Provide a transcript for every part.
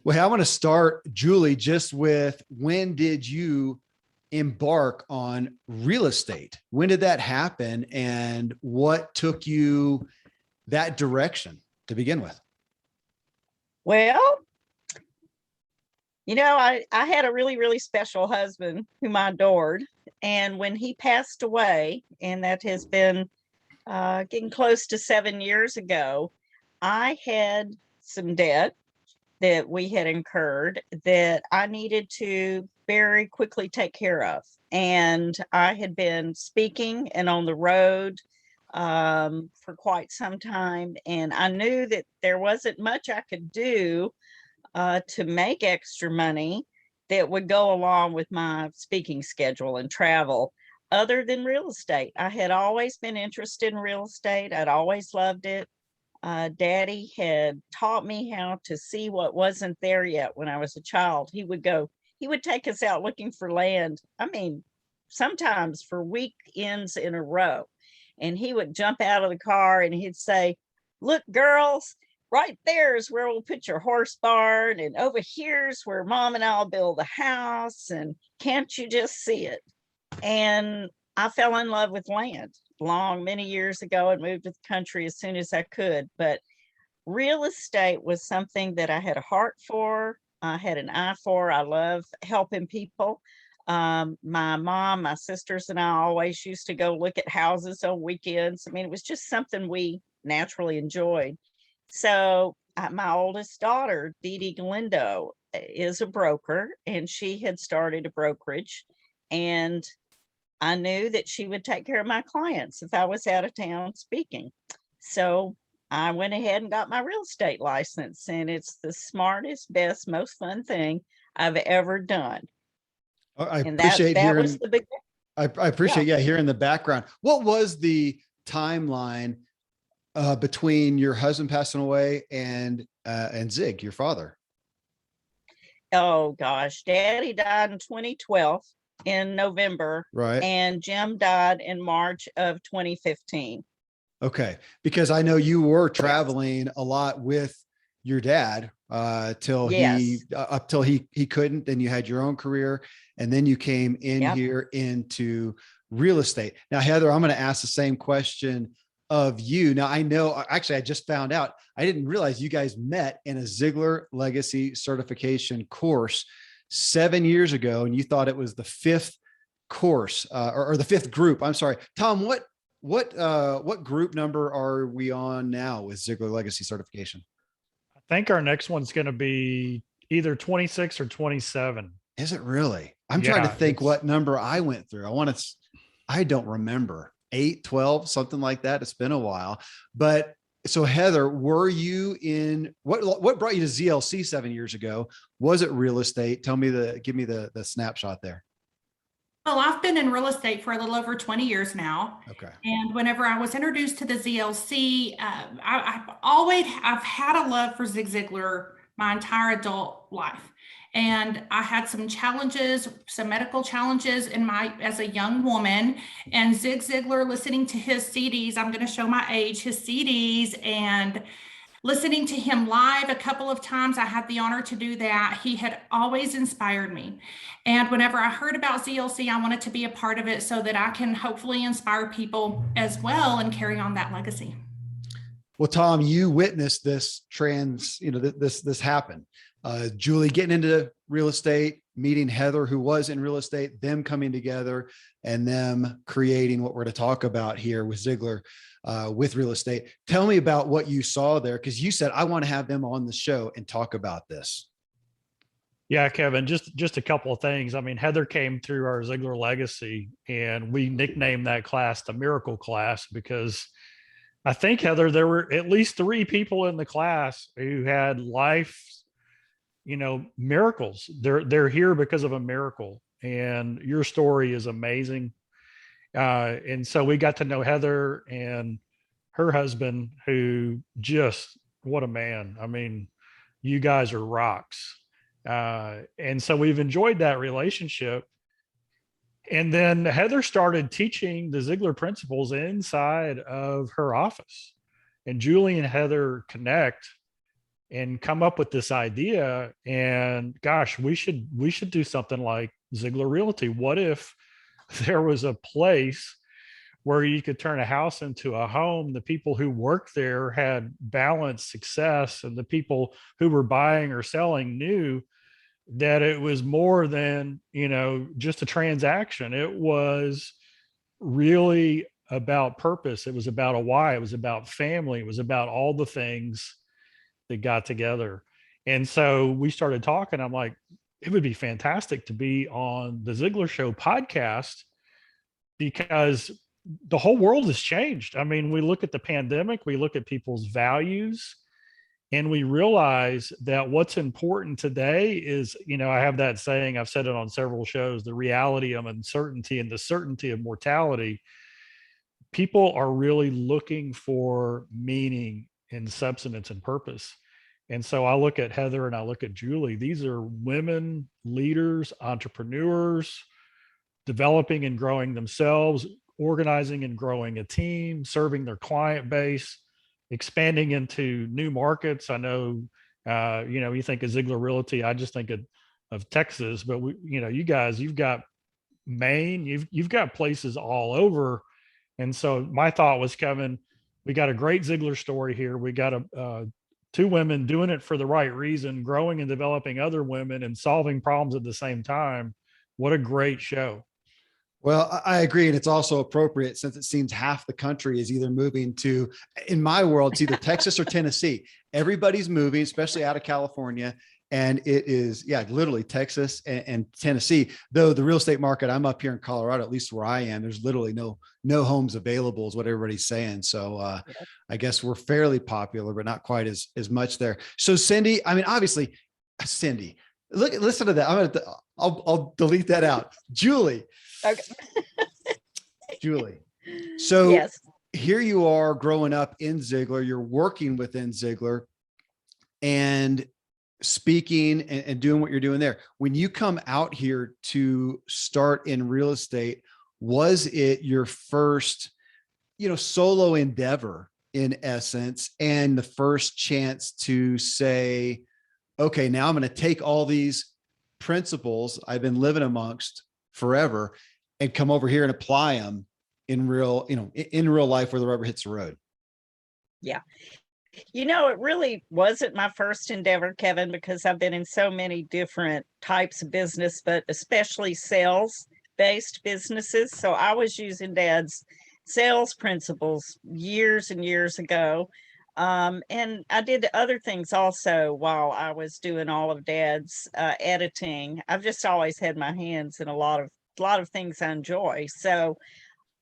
Well, hey, I want to start, Julie, just with when did you embark on real estate? When did that happen? And what took you that direction to begin with? Well, I had a really, really special husband whom I adored. And when he passed away, and that has been getting close to 7 years ago, I had some debt that we had incurred that I needed to very quickly take care of. And I had been speaking and on the road for quite some time. And I knew that there wasn't much I could do to make extra money that would go along with my speaking schedule and travel other than real estate. I had always been interested in real estate. I'd always loved it. Daddy had taught me how to see what wasn't there yet when I was a child. He would take us out looking for land. I mean, sometimes for weekends in a row. And he would jump out of the car and he'd say, "Look, girls, right there is where we'll put your horse barn. And over here's where mom and I'll build a house. And can't you just see it?" And I fell in love with land many years ago and moved to the country as soon as I could. But real estate was something that I had a heart for. I had an eye for. I love helping people. My mom, my sisters, and I always used to go look at houses on weekends. I mean, it was just something we naturally enjoyed. So my oldest daughter, Dee Dee Galindo, is a broker, and she had started a brokerage. And I knew that she would take care of my clients if I was out of town speaking. So I went ahead and got my real estate license, and it's the smartest, best, most fun thing I've ever done. I And appreciate that hearing. was the big, I appreciate, yeah. hearing the background. What was the timeline between your husband passing away and Zig, your father? Oh gosh, Daddy died in 2012 in November, Right. and Jim died in March of 2015. Okay. Because I know you were Yes. traveling a lot with your dad till Yes. up till he couldn't. Then you had your own career, and then you came in Yep. here into real estate. Now, Heather, I'm going to ask the same question of you. Now, I know, actually, I just found out, I didn't realize you guys met in a Ziglar Legacy certification course 7 years ago, and you thought it was the fifth course or the fifth group. I'm sorry, Tom. What group number are we on now with Ziglar Legacy certification? I think our next one's going to be either 26 or 27. Is it really? I'm trying to think what number I went through. I don't remember. 8, 12, something like that. It's been a while. But so Heather, were you in what brought you to ZLC 7 years ago? Was it real estate? Give me the snapshot there. Well, I've been in real estate for a little over 20 years now. Okay. And whenever I was introduced to the ZLC, I've had a love for Zig Ziglar my entire adult life. And I had some challenges, some medical challenges as a young woman, and Zig Ziglar, listening to his CDs, I'm going to show my age, his CDs, and listening to him live a couple of times. I had the honor to do that. He had always inspired me. And whenever I heard about ZLC, I wanted to be a part of it so that I can hopefully inspire people as well and carry on that legacy. Well, Tom, you witnessed this this happen. Julie getting into real estate, meeting Heather, who was in real estate, them coming together and them creating what we're going to talk about here with Ziglar with real estate. Tell me about what you saw there, because you said, I want to have them on the show and talk about this. Yeah, Kevin, just a couple of things. I mean, Heather came through our Ziglar Legacy, and we nicknamed that class the Miracle Class because I think, Heather, there were at least 3 people in the class who had life, miracles. They're here because of a miracle, and your story is amazing. And so we got to know Heather and her husband, who just, what a man. I mean, you guys are rocks. And so we've enjoyed that relationship. And then Heather started teaching the Ziglar principles inside of her office, and Julie and Heather connect. and come up with this idea. And gosh, we should do something like Ziglar Realty. What if there was a place where you could turn a house into a home? The people who worked there had balanced success, and the people who were buying or selling knew that it was more than, just a transaction. It was really about purpose. It was about a why. It was about family. It was about all the things that got together. And so we started talking. I'm like, it would be fantastic to be on the Ziglar Show podcast, because the whole world has changed. I mean, we look at the pandemic, we look at people's values, and we realize that what's important today is, I have that saying, I've said it on several shows, the reality of uncertainty and the certainty of mortality. People are really looking for meaning and substance and purpose. And so I look at Heather and I look at Julie. These are women leaders, entrepreneurs, developing and growing themselves, organizing and growing a team, serving their client base, expanding into new markets. I know, you think of Ziglar Realty, I just think of Texas, but you guys, you've got Maine, you've got places all over. And so my thought was, Kevin, we got a great Ziglar story here. We got two women doing it for the right reason, growing and developing other women and solving problems at the same time. What a great show. Well, I agree. And it's also appropriate since it seems half the country is either moving to, in my world, it's either Texas or Tennessee. Everybody's moving, especially out of California. And it is, literally Texas and Tennessee. Though the real estate market, I'm up here in Colorado, at least where I am, there's literally no homes available is what everybody's saying. So I guess we're fairly popular, but not quite as much there. So Cindy, I mean, obviously, Cindy, listen to that. I'll delete that out. Julie. Okay. Julie. So Yes. Here you are growing up in Ziglar, you're working within Ziglar and speaking and doing what you're doing there. When you come out here to start in real estate, was it your first, solo endeavor in essence, and the first chance to say, okay, now I'm going to take all these principles I've been living amongst forever and come over here and apply them in real life where the rubber hits the road? Yeah. It really wasn't my first endeavor, Kevin, because I've been in so many different types of business, but especially sales-based businesses. So I was using Dad's sales principles years and years ago. And I did other things also while I was doing all of Dad's editing. I've just always had my hands in a lot of things I enjoy. So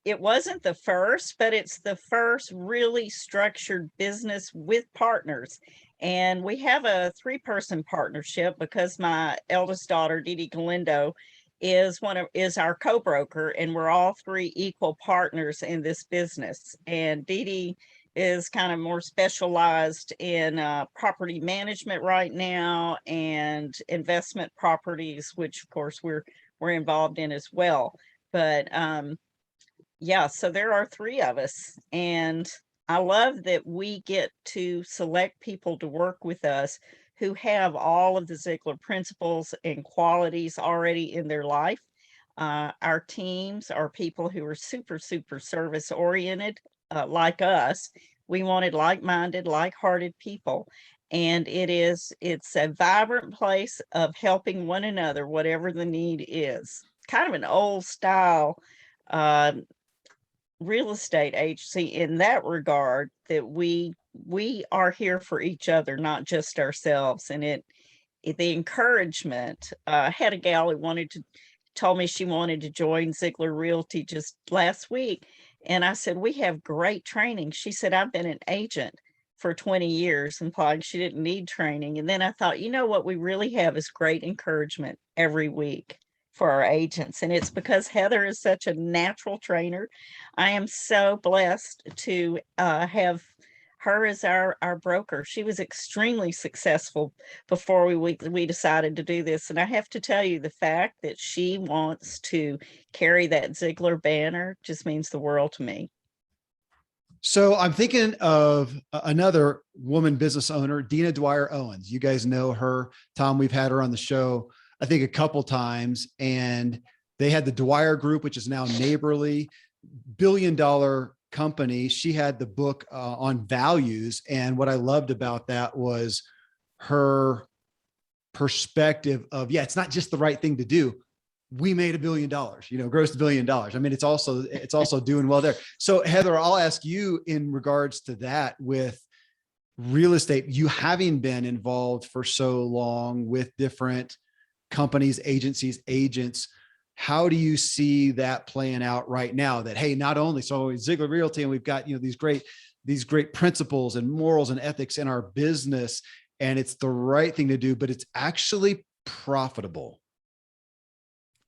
it wasn't the first, but it's the first really structured business with partners. And we have a 3-person partnership because my eldest daughter, Dee Dee Galindo, is our co-broker, and we're all 3 equal partners in this business. And Dee Dee is kind of more specialized in property management right now and investment properties, which of course we're involved in as well. But so there are 3 of us, and I love that we get to select people to work with us who have all of the Ziglar principles and qualities already in their life. Our teams are people who are super, super service oriented, like us. We wanted like-minded, like-hearted people. And it's a vibrant place of helping one another, whatever the need is. Kind of an old style real estate agency in that regard, that we are here for each other, not just ourselves. And the encouragement, had a gal who told me she wanted to join Ziglar Realty just last week. And I said, we have great training. She said, I've been an agent for 20 years, implying she didn't need training. And then I thought, what we really have is great encouragement every week for our agents. And it's because Heather is such a natural trainer. I am so blessed to have her as our broker. She was extremely successful before we decided to do this. And I have to tell you, the fact that she wants to carry that Ziglar banner just means the world to me. So I'm thinking of another woman business owner, Dina Dwyer Owens. You guys know her, Tom. We've had her on the show, I think, a couple times, and they had the Dwyer Group, which is now Neighborly, billion-dollar company. She had the book on values, and what I loved about that was her perspective of, yeah, it's not just the right thing to do. We made $1 billion, gross $1 billion. I mean, it's also doing well there. So Heather, I'll ask you in regards to that with real estate, you having been involved for so long with different companies, agencies, agents, how do you see that playing out right now that, hey, not only so Ziglar Realty, and we've got, these great principles and morals and ethics in our business, and it's the right thing to do, but it's actually profitable.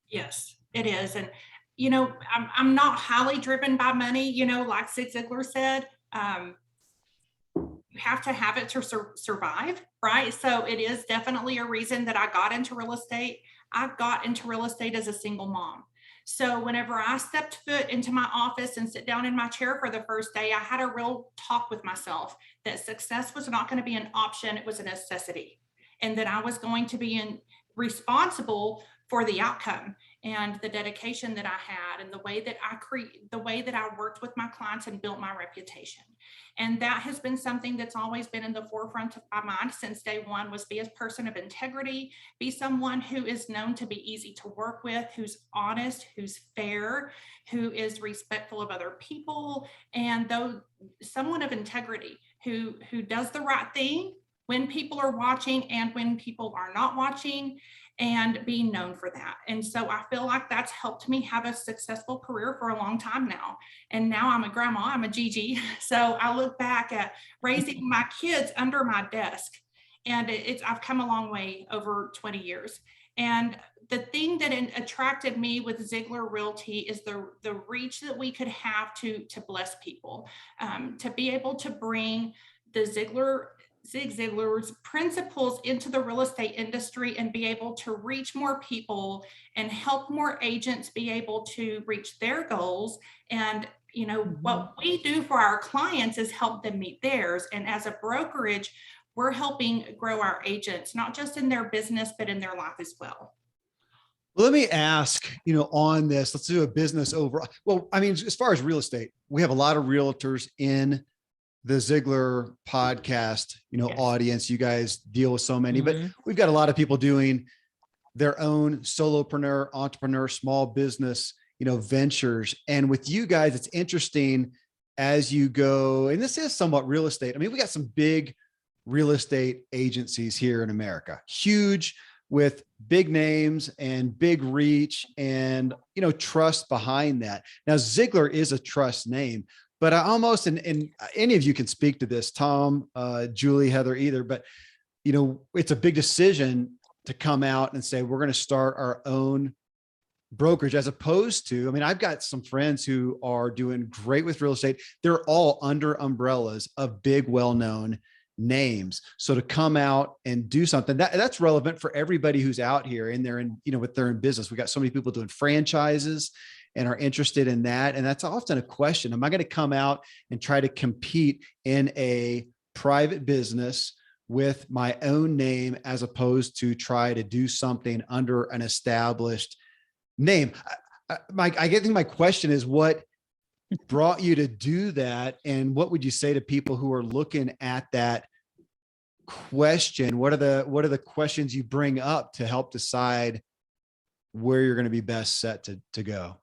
Yes, it is. And, I'm not highly driven by money, like Zig Ziglar said, you have to have it to survive, right? So it is definitely a reason that I got into real estate. I got into real estate as a single mom. So whenever I stepped foot into my office and sit down in my chair for the first day, I had a real talk with myself that success was not going to be an option. It was a necessity. And that I was going to be responsible for the outcome and the dedication that I had and the way that I worked with my clients and built my reputation. And that has been something that's always been in the forefront of my mind since day one, was be a person of integrity, be someone who is known to be easy to work with, who's honest, who's fair, who is respectful of other people, and though someone of integrity who does the right thing when people are watching and when people are not watching, and being known for that. And so I feel like that's helped me have a successful career for a long time now. And now I'm a grandma, I'm a Gigi. So I look back at raising my kids under my desk, and I've come a long way over 20 years. And the thing that attracted me with Ziglar Realty is the reach that we could have to bless people, to be able to bring the Zig Ziglar's principles into the real estate industry and be able to reach more people and help more agents be able to reach their goals. And, what we do for our clients is help them meet theirs. And as a brokerage, we're helping grow our agents, not just in their business, but in their life as well. Well, let me ask, on this, let's do a business overall. Well, I mean, as far as real estate, we have a lot of realtors in the Ziglar podcast, Yes. audience. You guys deal with so many, but we've got a lot of people doing their own solopreneur, entrepreneur, small business, ventures. And with you guys, it's interesting as you go, and this is somewhat real estate. I mean, we got some big real estate agencies here in America, huge, with big names and big reach and, trust behind that. Now, Ziglar is a trust name, but I almost, and any of you can speak to this, Tom, Julie, Heather, either, but, it's a big decision to come out and say, we're going to start our own brokerage, as opposed to, I mean, I've got some friends who are doing great with real estate. They're all under umbrellas of big, well-known names. So to come out and do something that's relevant for everybody who's out here and they're in, with their own business. We got so many people doing franchises and are interested in that. And that's often a question. Am I going to come out and try to compete in a private business with my own name, as opposed to try to do something under an established name? I think my question is, what brought you to do that? And what would you say to people who are looking at that question? What are the questions you bring up to help decide where you're going to be best set to go?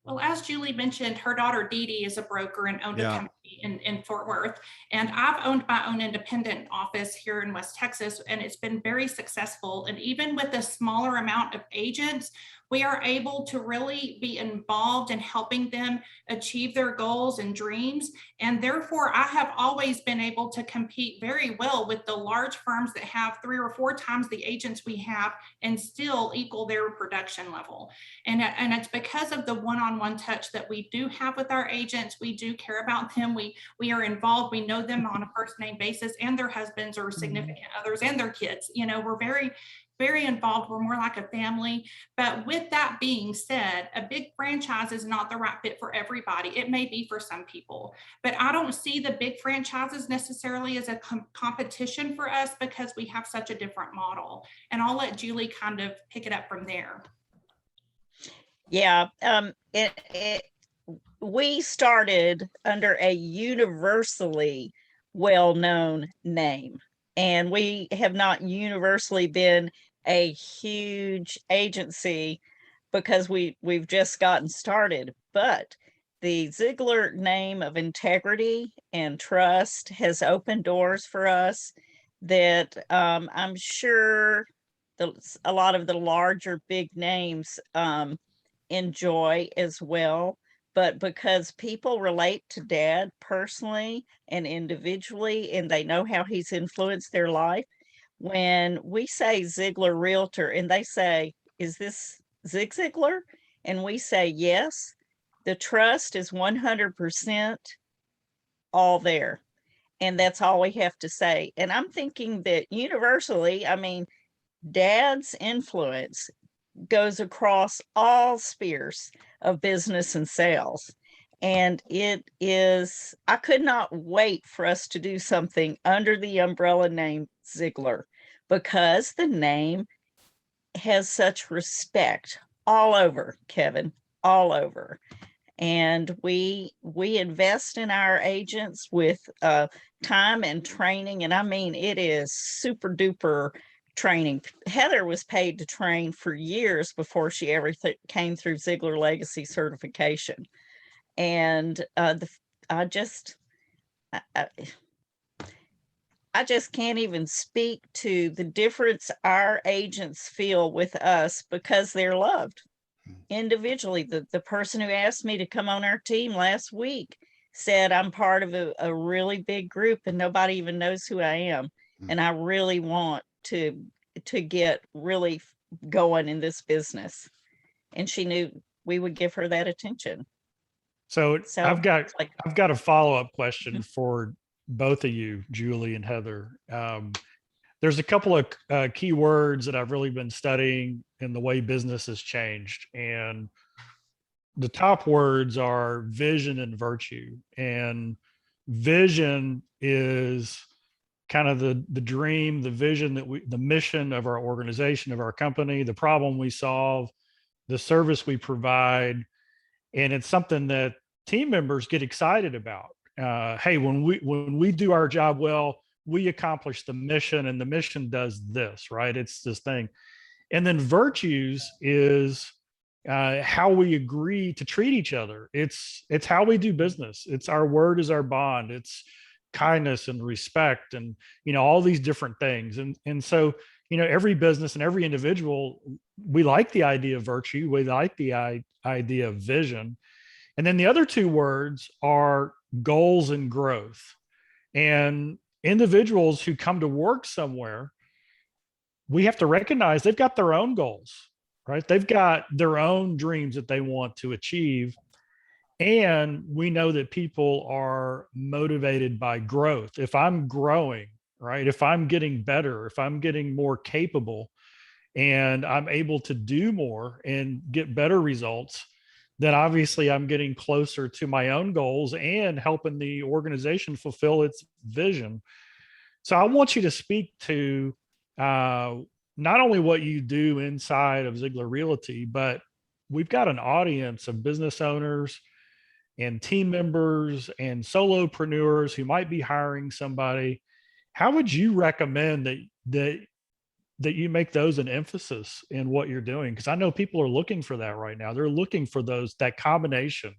Well, as Julie mentioned, her daughter Dee Dee is a broker and owned a company in Fort Worth. And I've owned my own independent office here in West Texas, and it's been very successful. And even with a smaller amount of agents, we are able to really be involved in helping them achieve their goals and dreams. And therefore, I have always been able to compete very well with the large firms that have 3 or 4 times the agents we have and still equal their production level. And it's because of the one-on-one touch that we do have with our agents. We do care about them. We are involved. We know them on a first name basis, and their husbands or significant others and their kids. You know, we're very, very involved. We're more like a family. But with that being said, a big franchise is not the right fit for everybody. It may be for some people, but I don't see the big franchises necessarily as a competition for us because we have such a different model. And I'll let Julie kind of pick it up from there. Yeah, we started under a universally well-known name, and we have not universally been a huge agency because we've just gotten started. But the Ziglar name of integrity and trust has opened doors for us that I'm sure a lot of the larger big names enjoy as well. But because people relate to Dad personally and individually, and they know how he's influenced their life, when we say Ziglar Realtor and they say, is this Zig Ziglar? And we say, yes, the trust is 100% all there. And that's all we have to say. And I'm thinking that universally, I mean, Dad's influence goes across all spheres of business and sales. And it is, I could not wait for us to do something under the umbrella name Ziglar, because the name has such respect all over, Kevin, all over. And we invest in our agents with time and training. And I mean, it is super duper training. Heather was paid to train for years before she ever came through Ziglar Legacy certification. And I just can't even speak to the difference our agents feel with us because they're loved individually. The person who asked me to come on our team last week said, I'm part of a really big group and nobody even knows who I am. And I really want to get really going in this business. And she knew we would give her that attention. So I've got a follow-up question Mhm. for both of you, Julie and Heather. There's a couple of key words that I've really been studying in the way business has changed. And the top words are vision and virtue. And vision is kind of the dream, the vision the mission of our organization, of our company, the problem we solve, the service we provide. And it's something that team members get excited about. Hey, when we do our job well, we accomplish the mission, and the mission does this, right? It's this thing. And then virtues is how we agree to treat each other. It's how we do business. It's our word is our bond. It's kindness and respect, and all these different things. And so every business and every individual, we like the idea of virtue. We like the idea of vision. And then the other two words are goals and growth. And individuals who come to work somewhere, we have to recognize they've got their own goals, right? They've got their own dreams that they want to achieve. And we know that people are motivated by growth. If I'm growing, right? If I'm getting better, if I'm getting more capable, and I'm able to do more and get better results, then obviously I'm getting closer to my own goals and helping the organization fulfill its vision. So I want you to speak to not only what you do inside of Ziglar Realty, but we've got an audience of business owners and team members and solopreneurs who might be hiring somebody. How would you recommend that you make those an emphasis in what you're doing? Because I know people are looking for that right now. They're looking for that combination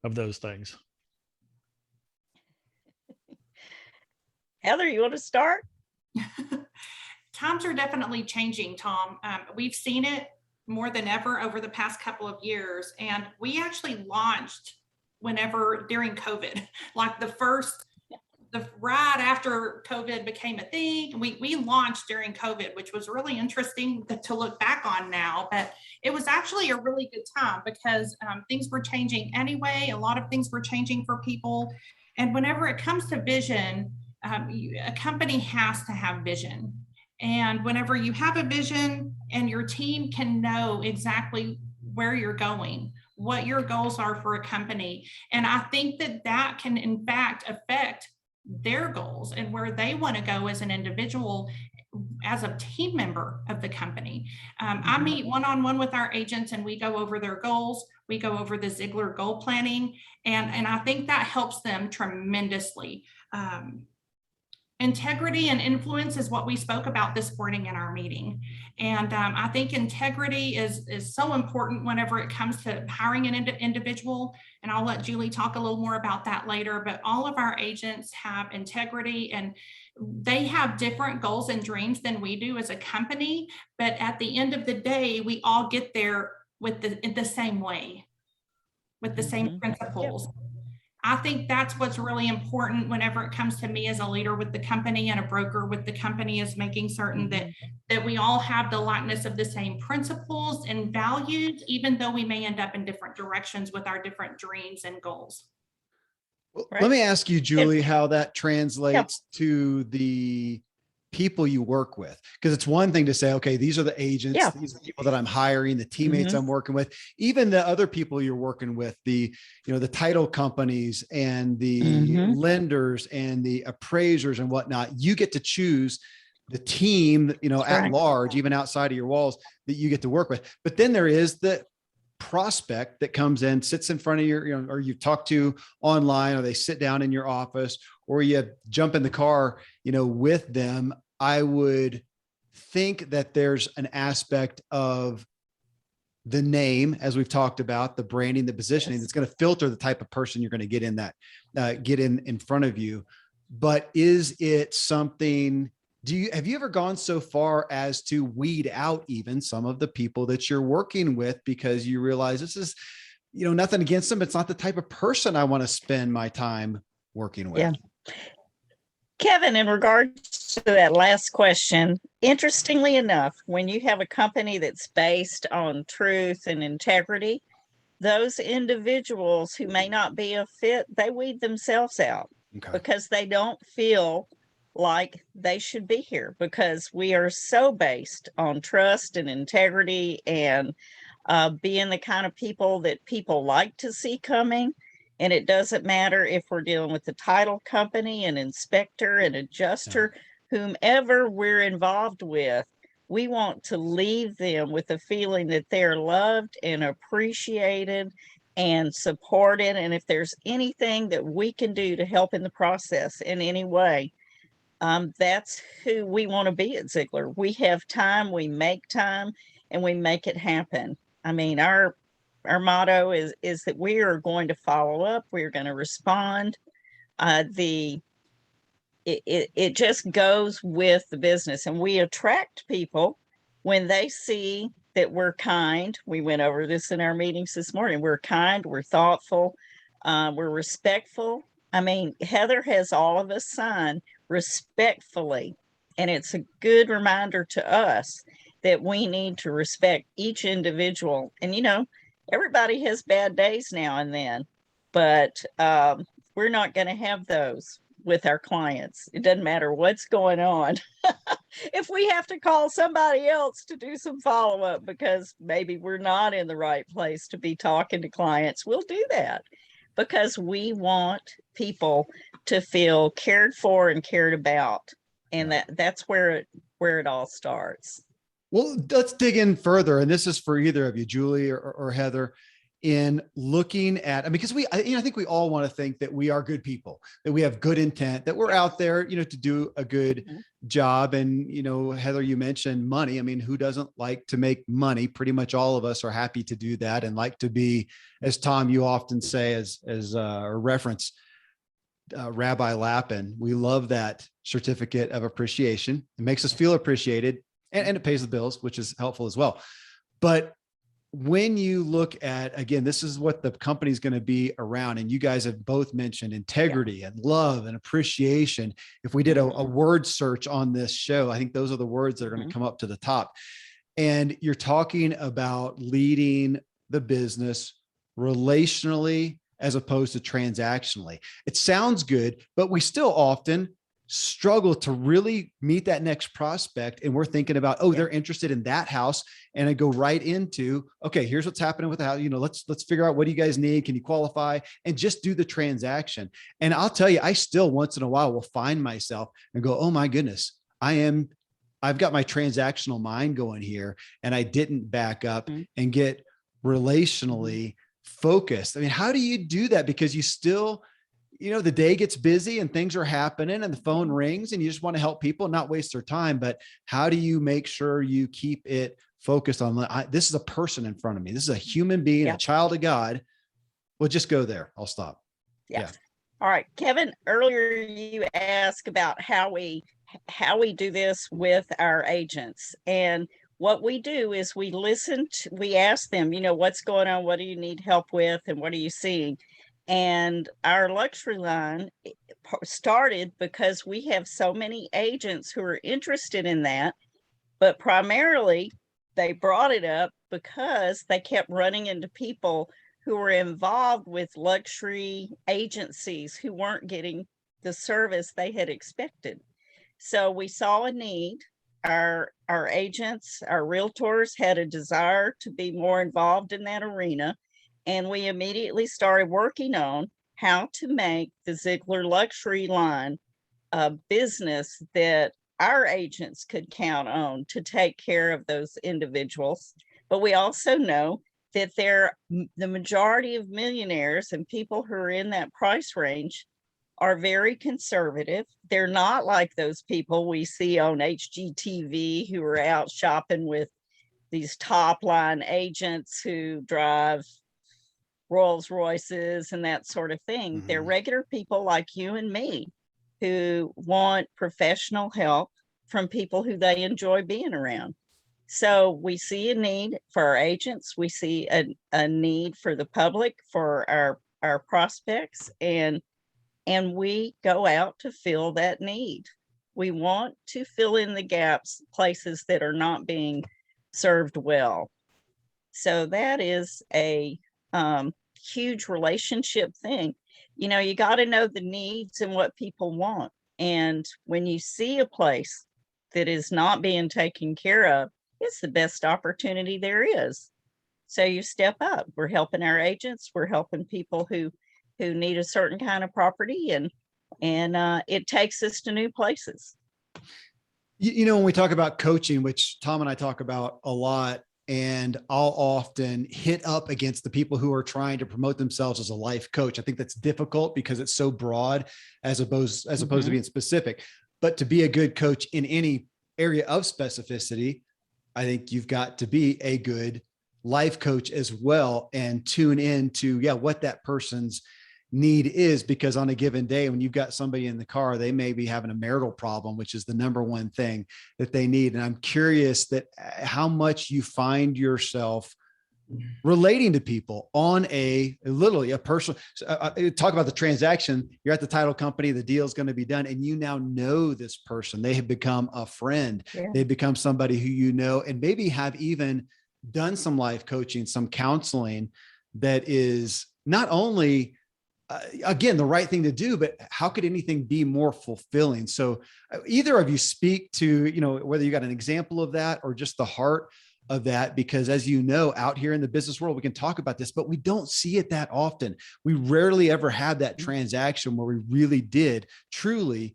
of those things. Heather, you want to start? Times are definitely changing, Tom. We've seen it more than ever over the past couple of years. And we actually launched during COVID, like right after COVID became a thing. We launched during COVID, which was really interesting to look back on now, but it was actually a really good time because things were changing anyway. A lot of things were changing for people. And whenever it comes to vision, a company has to have vision. And whenever you have a vision and your team can know exactly where you're going, what your goals are for a company. And I think that that can, in fact, affect their goals and where they want to go as an individual, as a team member of the company. I meet one-on-one with our agents and we go over their goals. We go over the Ziglar goal planning. And I think that helps them tremendously. Integrity and influence is what we spoke about this morning in our meeting. And I think integrity is so important whenever it comes to hiring an individual. And I'll let Julie talk a little more about that later, but all of our agents have integrity and they have different goals and dreams than we do as a company. But at the end of the day, we all get there with the same way, with the same principles. I think that's what's really important whenever it comes to me as a leader with the company and a broker with the company, is making certain that we all have the likeness of the same principles and values, even though we may end up in different directions with our different dreams and goals. Well, let me ask you, Julie, how that translates to the people you work with, because it's one thing to say, okay, these are the agents, these are the people that I'm hiring, the teammates I'm working with, even the other people you're working with, the title companies and the lenders and the appraisers and whatnot. You get to choose the team, at large, even outside of your walls, that you get to work with. But then there is the prospect that comes in, sits in front of your, or you talk to online, or they sit down in your office, or you jump in the car, with them. I would think that there's an aspect of the name, as we've talked about, the branding, the positioning, that's going to filter the type of person you're going to get in that, get in front of you. But is it something, have you ever gone so far as to weed out even some of the people that you're working with, because you realize this is, nothing against them, it's not the type of person I want to spend my time working with? Kevin, in regards to that last question, interestingly enough, when you have a company that's based on truth and integrity, those individuals who may not be a fit, they weed themselves out because they don't feel like they should be here, because we are so based on trust and integrity and being the kind of people that people like to see coming. And it doesn't matter if we're dealing with the title company, an inspector, an adjuster, whomever we're involved with, we want to leave them with a feeling that they're loved and appreciated and supported. And if there's anything that we can do to help in the process in any way, that's who we want to be at Ziglar. We have time, we make time, and we make it happen. I mean, our motto is that we are going to follow up. We're going to respond. It just goes with the business, and we attract people when they see that we're kind. We went over this in our meetings this morning. We're kind, we're thoughtful, we're respectful. I mean, Heather has all of us sign respectfully, and it's a good reminder to us that we need to respect each individual. And everybody has bad days now and then, but we're not going to have those with our clients. It doesn't matter what's going on. If we have to call somebody else to do some follow-up because maybe we're not in the right place to be talking to clients, we'll do that, because we want people to feel cared for and cared about. And that's where it all starts. Well, let's dig in further. And this is for either of you, Julie or Heather, in looking at, because I think we all want to think that we are good people, that we have good intent, that we're out there, to do a good job. And, Heather, you mentioned money. I mean, who doesn't like to make money? Pretty much all of us are happy to do that and like to be, as Tom, you often say, as reference Rabbi Lappin, we love that certificate of appreciation. It makes us feel appreciated. And it pays the bills, which is helpful as well. But when you look at, again, this is what the company's going to be around. And you guys have both mentioned integrity and love and appreciation. If we did a word search on this show, I think those are the words that are going to come up to the top. And you're talking about leading the business relationally as opposed to transactionally. It sounds good, but we still often struggle to really meet that next prospect. And we're thinking about, oh, they're interested in that house. And I go right into, okay, here's what's happening with the house. Let's figure out, what do you guys need? Can you qualify? And just do the transaction. And I'll tell you, I still once in a while will find myself and go, oh my goodness, I've got my transactional mind going here, and I didn't back up and get relationally focused. I mean, how do you do that? Because you still, the day gets busy and things are happening and the phone rings and you just want to help people, not waste their time. But how do you make sure you keep it focused on, this is a person in front of me. This is a human being, a child of God. Well, just go there. I'll stop. Yeah. All right, Kevin, earlier you asked about how we do this with our agents. And what we do is we ask them, what's going on? What do you need help with? And what are you seeing? And our luxury line started because we have so many agents who are interested in that, but primarily they brought it up because they kept running into people who were involved with luxury agencies who weren't getting the service they had expected. So we saw a need. Our agents, our realtors had a desire to be more involved in that arena. And we immediately started working on how to make the Ziglar luxury line a business that our agents could count on to take care of those individuals. But we also know that the majority of millionaires and people who are in that price range are very conservative. They're not like those people we see on HGTV who are out shopping with these top line agents who drive Rolls Royces and that sort of thing. They're regular people like you and me who want professional help from people who they enjoy being around. So we see a need for our agents. We see a need for the public, for our prospects, and we go out to fill that need. We want to fill in the gaps, places that are not being served well. So that is a huge relationship thing. You got to know the needs and what people want. And when you see a place that is not being taken care of, it's the best opportunity there is. So you step up. We're helping our agents. We're helping people who need a certain kind of property, and it takes us to new places. When we talk about coaching, which Tom and I talk about a lot, and I'll often hit up against the people who are trying to promote themselves as a life coach. I think that's difficult because it's so broad as opposed to being specific. But to be a good coach in any area of specificity, I think you've got to be a good life coach as well, and tune in to what that person's need is, because on a given day, when you've got somebody in the car, they may be having a marital problem, which is the number one thing that they need. And I'm curious that how much you find yourself relating to people on literally a personal, talk about the transaction. You're at the title company, the deal is going to be done, and you now know this person. They have become a friend. They've become somebody who and maybe have even done some life coaching, some counseling that is not only again, the right thing to do, but how could anything be more fulfilling? So either of you speak to, whether you got an example of that or just the heart of that, because as out here in the business world, we can talk about this, but we don't see it that often. We rarely ever had that transaction where we really did truly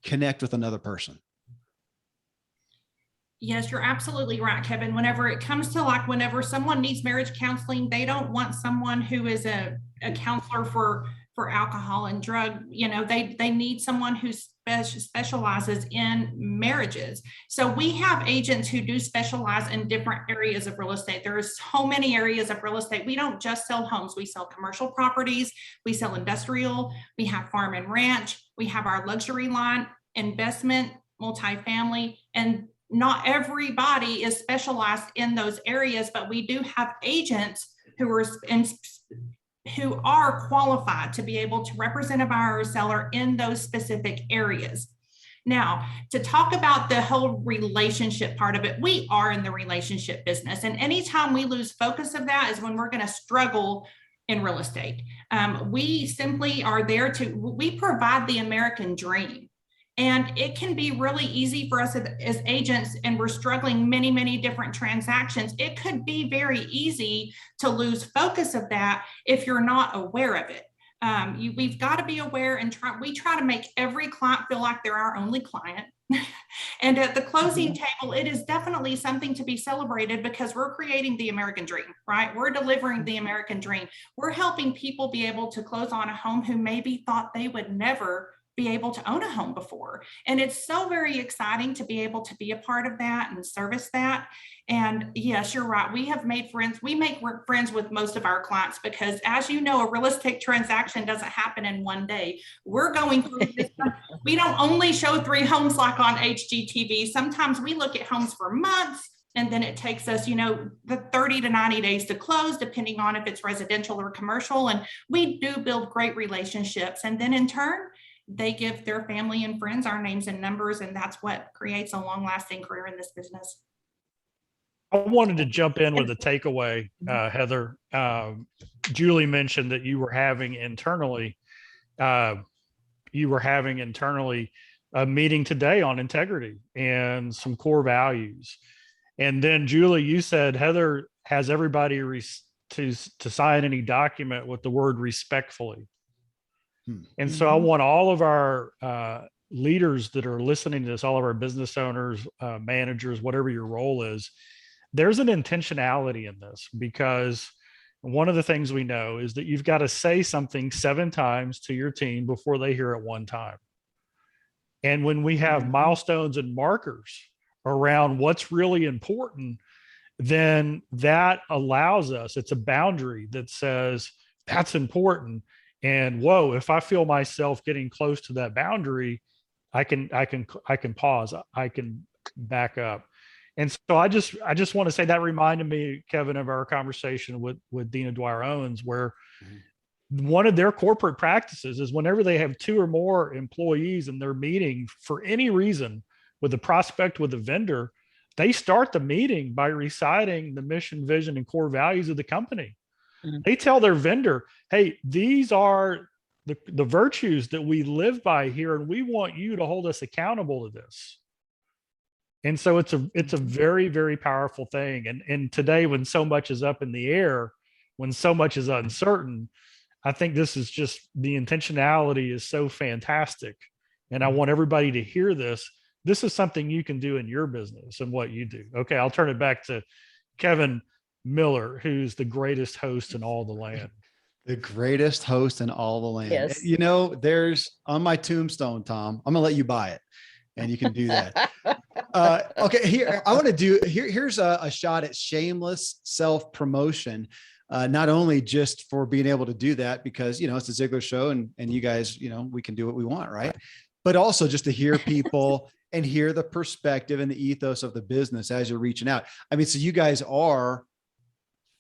connect with another person. Yes, you're absolutely right, Kevin. Whenever it comes to whenever someone needs marriage counseling, they don't want someone who is a counselor for alcohol and drug. They need someone who specializes in marriages. So we have agents who do specialize in different areas of real estate. There are so many areas of real estate. We don't just sell homes. We sell commercial properties. We sell industrial. We have farm and ranch. We have our luxury line, investment, multifamily, and not everybody is specialized in those areas, but we do have agents who are qualified to be able to represent a buyer or seller in those specific areas. Now, to talk about the whole relationship part of it, we are in the relationship business. And anytime we lose focus of that is when we're going to struggle in real estate. We simply are there we provide the American dream. And it can be really easy for us as agents, and we're struggling many, many different transactions. It could be very easy to lose focus of that if you're not aware of it. We've got to be aware and we try to make every client feel like they're our only client. And at the closing table, it is definitely something to be celebrated because we're creating the American dream, right? We're delivering the American dream. We're helping people be able to close on a home who maybe thought they would never be able to own a home before. And it's so very exciting to be able to be a part of that and service that. And yes, you're right. We have made friends. We make friends with most of our clients because, as you know, a real estate transaction doesn't happen in one day. We're going through this. We don't only show 3 homes like on HGTV. Sometimes we look at homes for months, and then it takes us, the 30 to 90 days to close, depending on if it's residential or commercial. And we do build great relationships. And then in turn, they give their family and friends our names and numbers, and that's what creates a long-lasting career in this business. I wanted to jump in with a takeaway, Heather. Julie mentioned that you were having internally a meeting today on integrity and some core values. And then Julie, you said Heather has everybody to sign any document with the word respectfully. And so I want all of our leaders that are listening to this, all of our business owners, managers, whatever your role is, there's an intentionality in this, because one of the things we know is that you've got to say something 7 times to your team before they hear it 1 time. And when we have milestones and markers around what's really important, then that allows us, it's a boundary that says that's important. And whoa, if I feel myself getting close to that boundary, I can pause, I can back up. And so I just want to say that reminded me, Kevin, of our conversation with Dina Dwyer Owens, where one of their corporate practices is whenever they have 2 or more employees in their meeting for any reason with a prospect, with a vendor, they start the meeting by reciting the mission, vision, and core values of the company. They tell their vendor, hey, these are the virtues that we live by here, and we want you to hold us accountable to this. And so it's a very, very powerful thing. And today, when so much is up in the air, when so much is uncertain, I think this is just, the intentionality is so fantastic. And I want everybody to hear this. This is something you can do in your business and what you do. Okay, I'll turn it back to Kevin Miller, who's the greatest host in all the land. The greatest host in all the land. Yes. There's on my tombstone, Tom, I'm gonna let you buy it and you can do that. Okay, here, I want to do, here's a shot at shameless self-promotion. Not only just for being able to do that, because, it's a Ziglar show and you guys, we can do what we want, right? But also just to hear people and hear the perspective and the ethos of the business as you're reaching out. I mean, so you guys are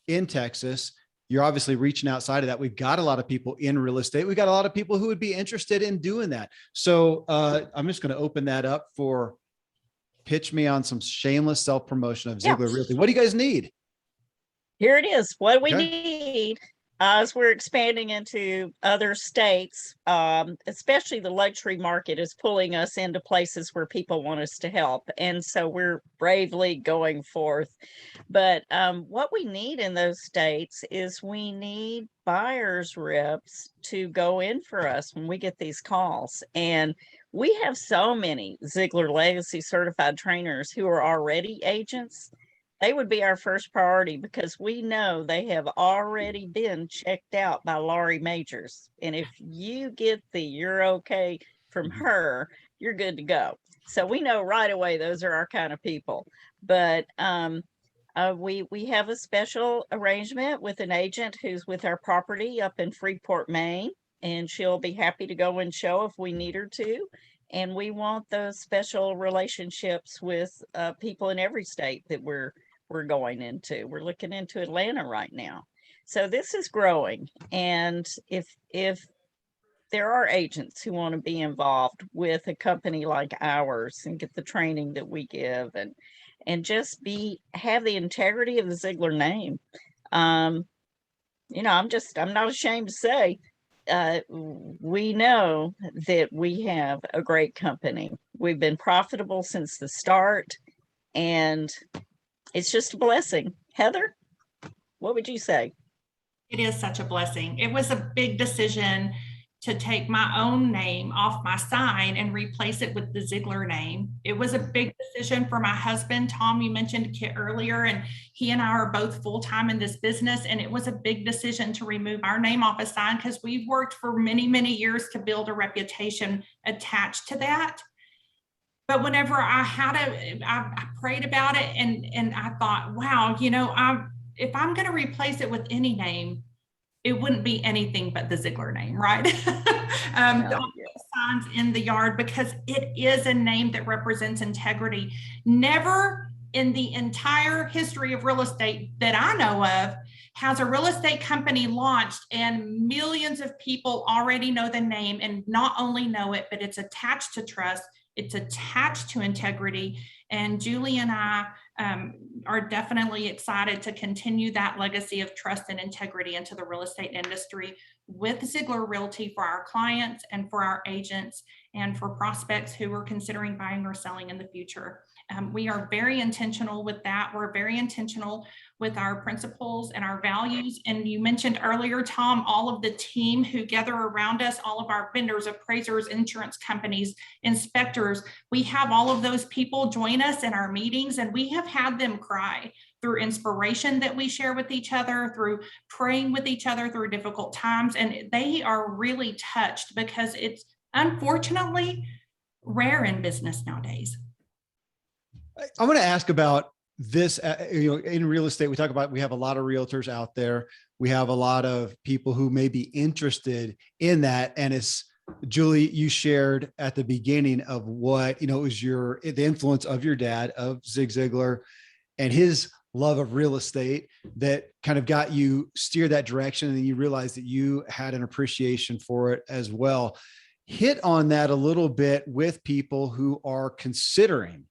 in Texas, you're obviously reaching outside of that. We've got a lot of people in real estate. We've got a lot of people who would be interested in doing that. So I'm just going to open that up for pitch me on some shameless self-promotion of Ziglar Realty. What do you guys need? Here it is. What we need as we're expanding into other states, especially the luxury market is pulling us into places where people want us to help. And so we're bravely going forth. But what we need in those states is we need buyers reps to go in for us when we get these calls. And we have so many Ziglar Legacy certified trainers who are already agents. They would be our first priority because we know they have already been checked out by Laurie Majors. And if you get the you're okay from her, you're good to go. So we know right away those are our kind of people. But we have a special arrangement with an agent who's with our property up in Freeport, Maine, and she'll be happy to go and show if we need her to. And we want those special relationships with people in every state that we're going into. We're looking into Atlanta right now. So this is growing. And if there are agents who want to be involved with a company like ours and get the training that we give and just have the integrity of the Ziglar name, I'm not ashamed to say, we know that we have a great company. We've been profitable since the start, and it's just a blessing. Heather, what would you say? It is such a blessing. It was a big decision to take my own name off my sign and replace it with the Ziglar name. It was a big decision for my husband. Tom, you mentioned Kit earlier, and he and I are both full-time in this business. And it was a big decision to remove our name off a sign because we've worked for many, many years to build a reputation attached to that. But whenever I prayed about it, and I thought, wow, if I'm going to replace it with any name, it wouldn't be anything but the Ziglar name, right? Signs in the yard, because it is a name that represents integrity. Never in the entire history of real estate that I know of has a real estate company launched and millions of people already know the name, and not only know it, but it's attached to trust, it's attached to integrity. And Julie and I are definitely excited to continue that legacy of trust and integrity into the real estate industry with Ziglar Realty for our clients and for our agents and for prospects who are considering buying or selling in the future. We are very intentional with that. We're very intentional with our principles and our values. And you mentioned earlier, Tom, all of the team who gather around us, all of our vendors, appraisers, insurance companies, inspectors. We have all of those people join us in our meetings, and we have had them cry through inspiration that we share with each other, through praying with each other through difficult times. And they are really touched because it's unfortunately rare in business nowadays. I want to ask about this. In real estate, we talk about, we have a lot of realtors out there. We have a lot of people who may be interested in that. And it's, Julie, you shared at the beginning of what, it was the influence of your dad, of Zig Ziglar, and his love of real estate that kind of got you steer that direction. And then you realized that you had an appreciation for it as well. Hit on that a little bit with people who are considering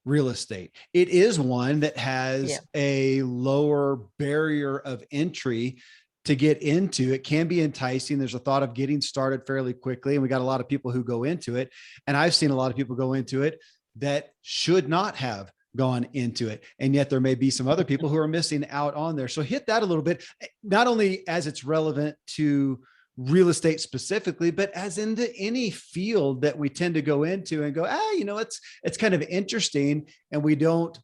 real estate. It is one that has a lower barrier of entry to get into. It can be enticing. There's a thought of getting started fairly quickly. And we got a lot of people who go into it. And I've seen a lot of people go into it that should not have gone into it. And yet there may be some other people who are missing out on there. So hit that a little bit, not only as it's relevant to real estate specifically, but as into any field that we tend to go into and go, it's kind of interesting. And we don't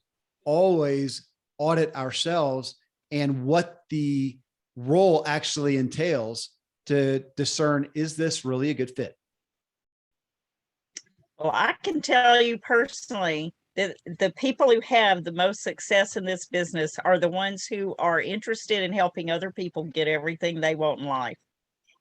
always audit ourselves and what the role actually entails to discern, is this really a good fit? Well, I can tell you personally that the people who have the most success in this business are the ones who are interested in helping other people get everything they want in life.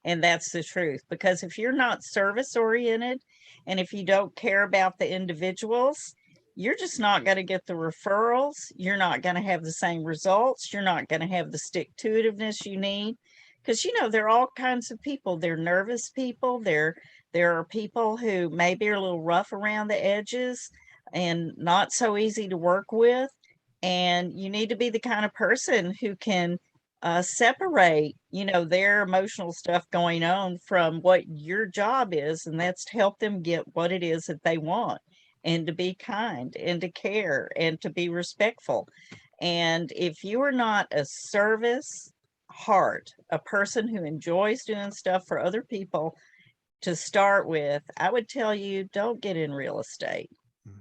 And that's the truth, because if you're not service oriented and if you don't care about the individuals, you're just not going to get the referrals. You're not going to have the same results. You're not going to have the stick-to-itiveness you need, because, there are all kinds of people. They're nervous people. There are people who maybe are a little rough around the edges and not so easy to work with. And you need to be the kind of person who can separate, their emotional stuff going on from what your job is. And that's to help them get what it is that they want, and to be kind and to care and to be respectful. And if you are not a service heart, a person who enjoys doing stuff for other people to start with, I would tell you, don't get in real estate,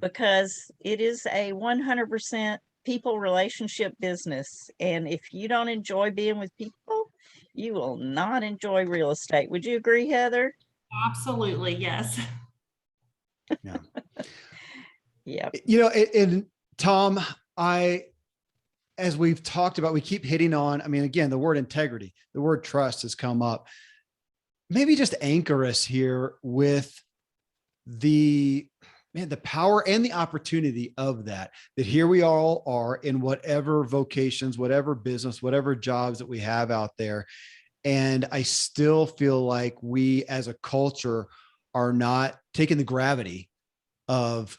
because it is a 100% people relationship business. And if you don't enjoy being with people, you will not enjoy real estate. Would you agree, Heather? Absolutely. Yes. Yeah. Yeah. And Tom, as we've talked about, we keep hitting on, again, the word integrity, the word trust has come up. Maybe just anchor us here with the power and the opportunity of that here we all are in whatever vocations, whatever business, whatever jobs that we have out there. And I still feel like we as a culture are not taking the gravity of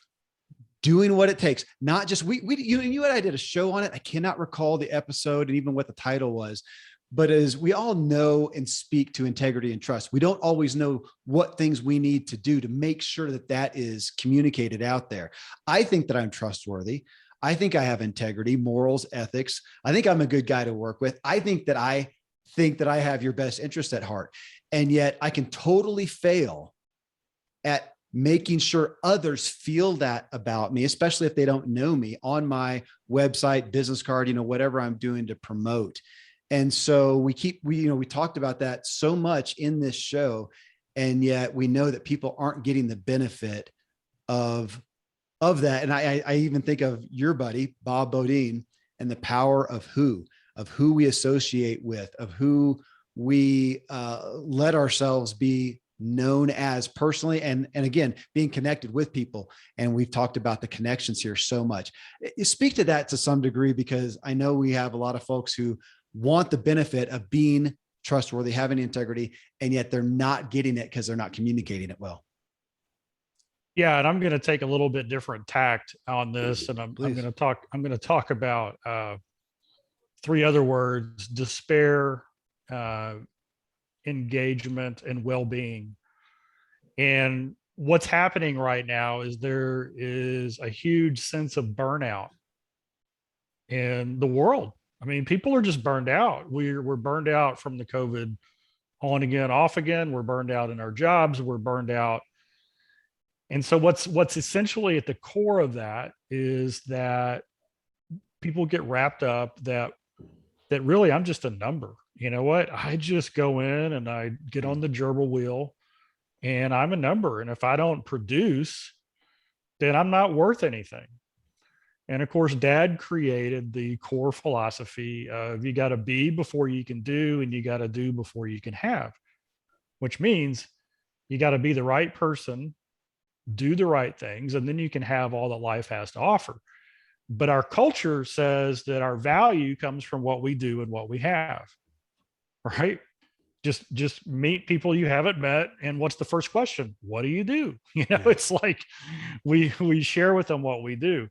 doing what it takes. Not just you and I did a show on it. I cannot recall the episode and even what the title was, but as we all know and speak to integrity and trust, we don't always know what things we need to do to make sure that that is communicated out there. I think that I'm trustworthy. I think I have integrity, morals, ethics. I think I'm a good guy to work with. I think that I have your best interest at heart. And yet I can totally fail at making sure others feel that about me, especially if they don't know me, on my website, business card, whatever I'm doing to promote. And so we talked about that so much in this show. And yet we know that people aren't getting the benefit of that. And I even think of your buddy, Bob Bodine, and the power of who we associate with, of who we let ourselves be known as personally, and again, being connected with people. And we've talked about the connections here so much. Speak to that to some degree, because I know we have a lot of folks who want the benefit of being trustworthy, having integrity, and yet they're not getting it because they're not communicating it well. Yeah, and I'm going to take a little bit different tact on this, and I'm going to talk about 3 other words: despair, engagement, and well-being. And what's happening right now is there is a huge sense of burnout in the world. I mean, people are just burned out. We're burned out from the COVID on again, off again. We're burned out in our jobs. We're burned out. And so what's essentially at the core of that is that people get wrapped up that really I'm just a number. You know what? I just go in and I get on the gerbil wheel and I'm a number. And if I don't produce, then I'm not worth anything. And of course, Dad created the core philosophy of you got to be before you can do, and you got to do before you can have, which means you got to be the right person, do the right things, and then you can have all that life has to offer. But our culture says that our value comes from what we do and what we have, right? Just meet people you haven't met. And what's the first question? What do you do? It's like we share with them what we do.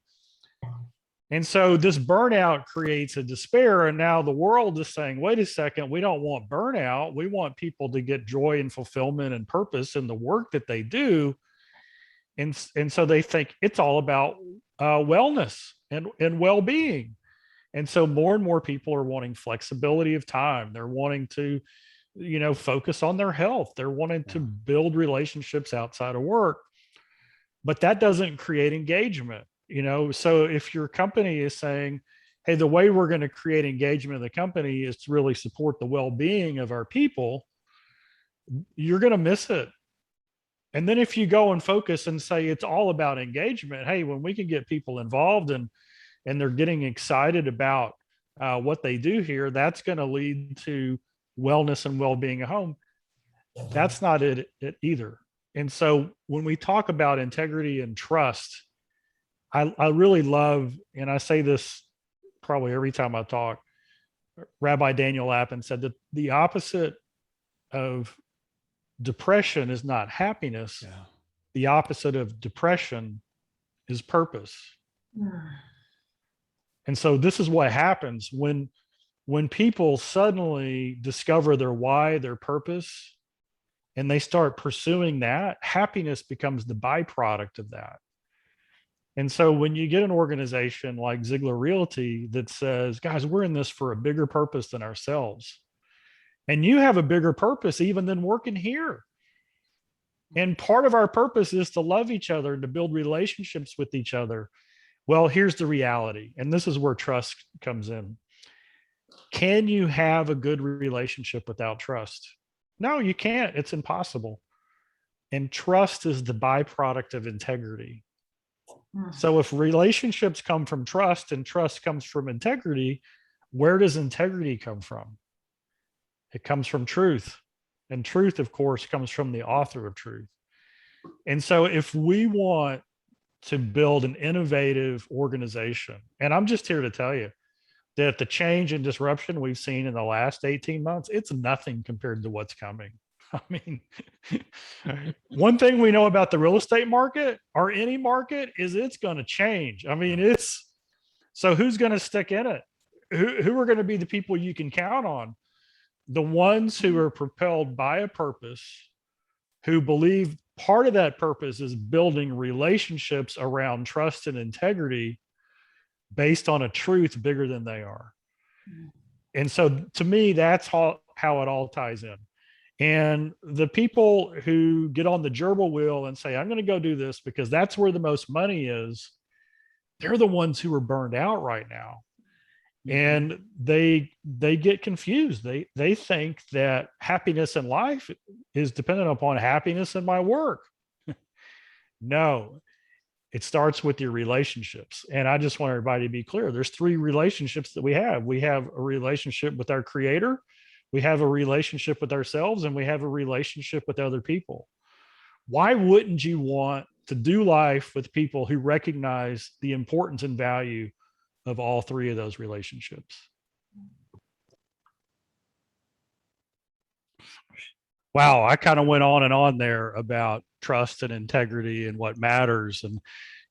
And so this burnout creates a despair. And now the world is saying, wait a second, we don't want burnout. We want people to get joy and fulfillment and purpose in the work that they do. And so they think it's all about wellness and well-being. And so more and more people are wanting flexibility of time. They're wanting to, focus on their health. They're wanting to build relationships outside of work. But that doesn't create engagement. So if your company is saying, hey, the way we're going to create engagement in the company is to really support the well-being of our people, you're going to miss it. And then if you go and focus and say it's all about engagement, hey, when we can get people involved and they're getting excited about what they do here, that's going to lead to wellness and well-being at home. That's not it either. And so when we talk about integrity and trust, I really love, and I say this probably every time I talk, Rabbi Daniel Lappin said that the opposite of depression is not happiness. Yeah. The opposite of depression is purpose. And so this is what happens when people suddenly discover their why, their purpose, and they start pursuing that, happiness becomes the byproduct of that. And so when you get an organization like Ziglar Realty that says, guys, we're in this for a bigger purpose than ourselves. And you have a bigger purpose even than working here. And part of our purpose is to love each other and to build relationships with each other. Well, here's the reality. And this is where trust comes in. Can you have a good relationship without trust? No, you can't. It's impossible. And trust is the byproduct of integrity. So if relationships come from trust and trust comes from integrity, where does integrity come from? It comes from truth. And truth, of course, comes from the author of truth. And so if we want to build an innovative organization, and I'm just here to tell you that the change and disruption we've seen in the last 18 months, it's nothing compared to what's coming. I mean, one thing we know about the real estate market or any market is it's going to change. I mean, so who's going to stick in it? Who are going to be the people you can count on? the ones who are propelled by a purpose, who believe part of that purpose is building relationships around trust and integrity based on a truth bigger than they are. And so to me, that's how it all ties in. And the people who get on the gerbil wheel and say, I'm going to go do this because that's where the most money is, they're the ones who are burned out right now. And they get confused. They think that happiness in life is dependent upon happiness in my work. No, it starts with your relationships. And I just want everybody to be clear. There's 3 relationships that we have. We have a relationship with our creator, we have a relationship with ourselves, and we have a relationship with other people. Why wouldn't you want to do life with people who recognize the importance and value of all 3 of those relationships? Wow, I kind of went on and on there about trust and integrity and what matters. And,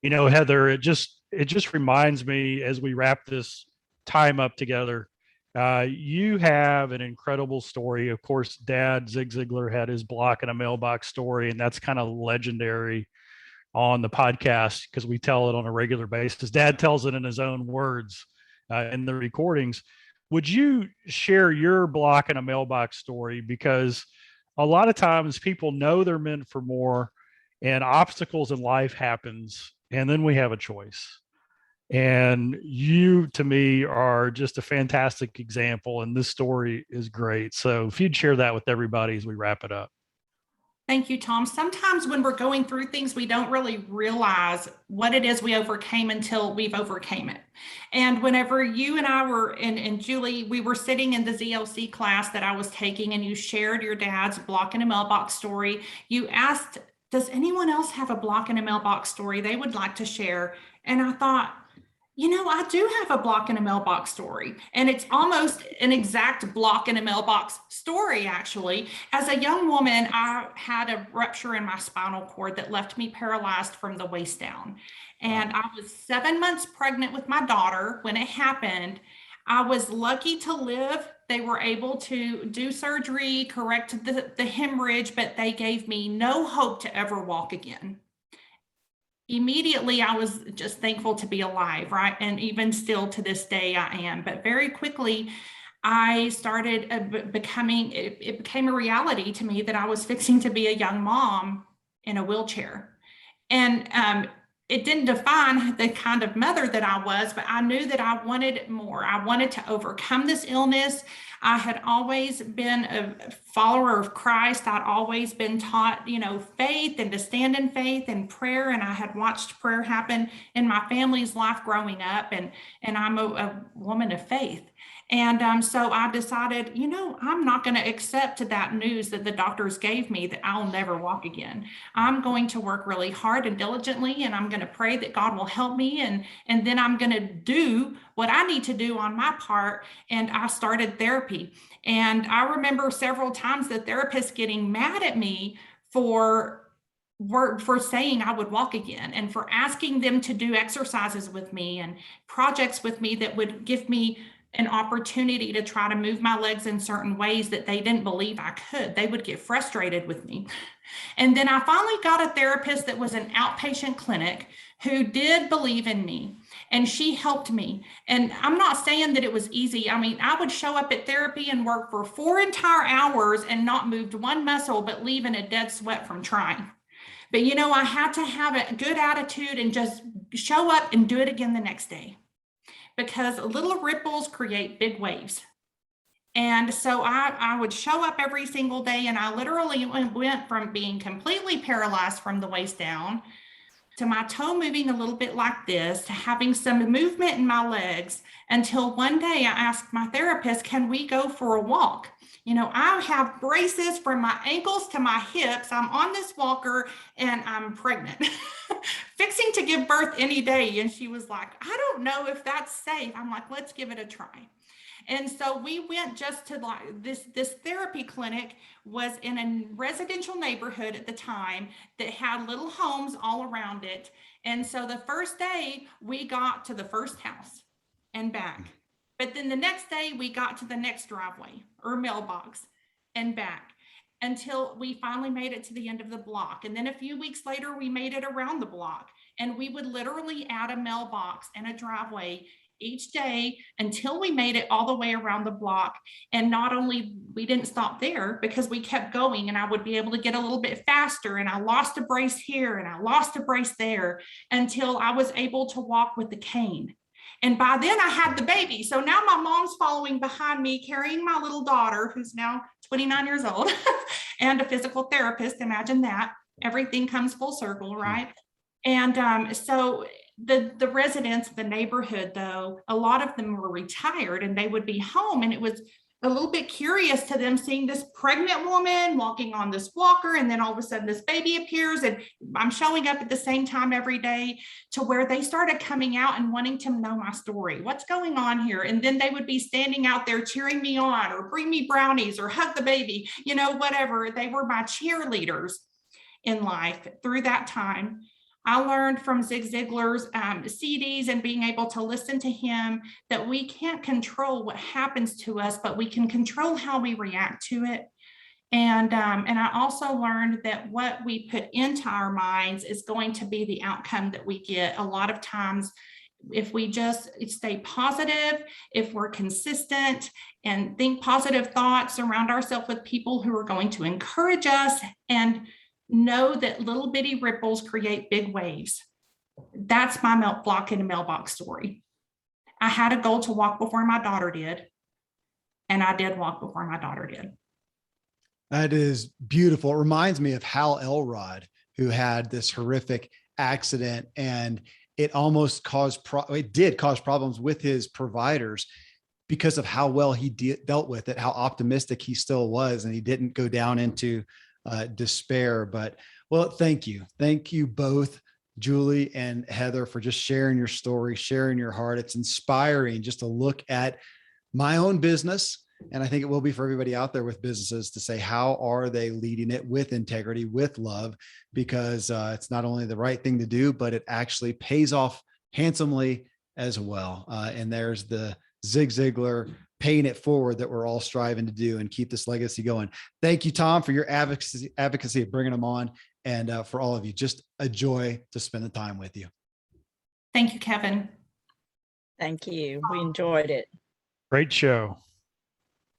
you know, Heather, it just reminds me as we wrap this time up together, you have an incredible story. Of course, Dad, Zig Ziglar, had his block in a mailbox story, and that's kind of legendary on the podcast because we tell it on a regular basis. Dad tells it in his own words in the recordings. Would you share your block in a mailbox story? Because a lot of times people know they're meant for more, and obstacles in life happens, and then we have a choice. And you, to me, are just a fantastic example, and this story is great. So if you'd share that with everybody as we wrap it up. Thank you, Tom. Sometimes when we're going through things, we don't really realize what it is we overcame until we've overcame it. And whenever you and I were, and Julie, we were sitting in the ZLC class that I was taking, and you shared your dad's block in a mailbox story, you asked, does anyone else have a block in a mailbox story they would like to share? And I thought, you know, I do have a block in a mailbox story, and it's almost an exact block in a mailbox story, actually. As a young woman, I had a rupture in my spinal cord that left me paralyzed from the waist down. And I was 7 months pregnant with my daughter when it happened. I was lucky to live. They were able to do surgery, correct the hemorrhage, but they gave me no hope to ever walk again. Immediately, I was just thankful to be alive, right? And even still to this day, I am. But very quickly, I started it became a reality to me that I was fixing to be a young mom in a wheelchair. And it didn't define the kind of mother that I was, but I knew that I wanted more. I wanted to overcome this illness. I had always been a follower of Christ. I'd always been taught, you know, faith and to stand in faith and prayer. And I had watched prayer happen in my family's life growing up. And I'm a woman of faith. And so I decided, you know, I'm not going to accept that news that the doctors gave me that I'll never walk again. I'm going to work really hard and diligently, and I'm going to pray that God will help me. And then I'm going to do what I need to do on my part. And I started therapy. And I remember several times the therapist getting mad at me for saying I would walk again, and for asking them to do exercises with me and projects with me that would give me an opportunity to try to move my legs in certain ways that they didn't believe I could. They would get frustrated with me. And then I finally got a therapist that was an outpatient clinic who did believe in me, and she helped me. And I'm not saying that it was easy. I mean, I would show up at therapy and work for 4 entire hours and not moved one muscle, but leave in a dead sweat from trying. But, you know, I had to have a good attitude and just show up and do it again the next day, because little ripples create big waves. And so I would show up every single day, and I literally went from being completely paralyzed from the waist down to my toe moving a little bit like this, to having some movement in my legs, until one day I asked my therapist, can we go for a walk? You know, I have braces from my ankles to my hips. I'm on this walker and I'm pregnant, fixing to give birth any day. And she was like, I don't know if that's safe. I'm like, let's give it a try. And so we went just to like this therapy clinic was in a residential neighborhood at the time that had little homes all around it. And so the first day we got to the first house and back. But then the next day we got to the next driveway or mailbox and back until we finally made it to the end of the block. And then a few weeks later, we made it around the block, and we would literally add a mailbox and a driveway each day until we made it all the way around the block. And not only we didn't stop there, because we kept going, and I would be able to get a little bit faster, and I lost a brace here and I lost a brace there until I was able to walk with the cane. And by then I had the baby. So now my mom's following behind me, carrying my little daughter, who's now 29 years old, and a physical therapist. Imagine that. Everything comes full circle, right? And so the residents of the neighborhood, though, a lot of them were retired and they would be home, and it was a little bit curious to them seeing this pregnant woman walking on this walker, and then all of a sudden this baby appears, and I'm showing up at the same time every day, to where they started coming out and wanting to know my story. What's going on here? And then they would be standing out there cheering me on, or bring me brownies, or hug the baby, you know, whatever. They were my cheerleaders in life through that time. I learned from Zig Ziglar's CDs and being able to listen to him that we can't control what happens to us, but we can control how we react to it. And I also learned that what we put into our minds is going to be the outcome that we get. A lot of times, if we just stay positive, if we're consistent and think positive thoughts, surround ourselves with people who are going to encourage us, and know that little bitty ripples create big waves. That's my block in a mailbox story. I had a goal to walk before my daughter did, and I did walk before my daughter did. That is beautiful. It reminds me of Hal Elrod, who had this horrific accident, and it almost did cause problems with his providers because of how well he dealt with it, how optimistic he still was, and he didn't go down into despair. But well, thank you both, Julie and Heather, for just sharing your story, sharing your heart. It's inspiring just to look at my own business, and I think it will be for everybody out there with businesses, to say, how are they leading it with integrity, with love? Because it's not only the right thing to do, but it actually pays off handsomely as well. And there's the Zig Ziglar paying it forward that we're all striving to do and keep this legacy going. Thank you, Tom, for your advocacy of bringing them on, and for all of you. Just a joy to spend the time with you. Thank you, Kevin. Thank you. We enjoyed it. Great show.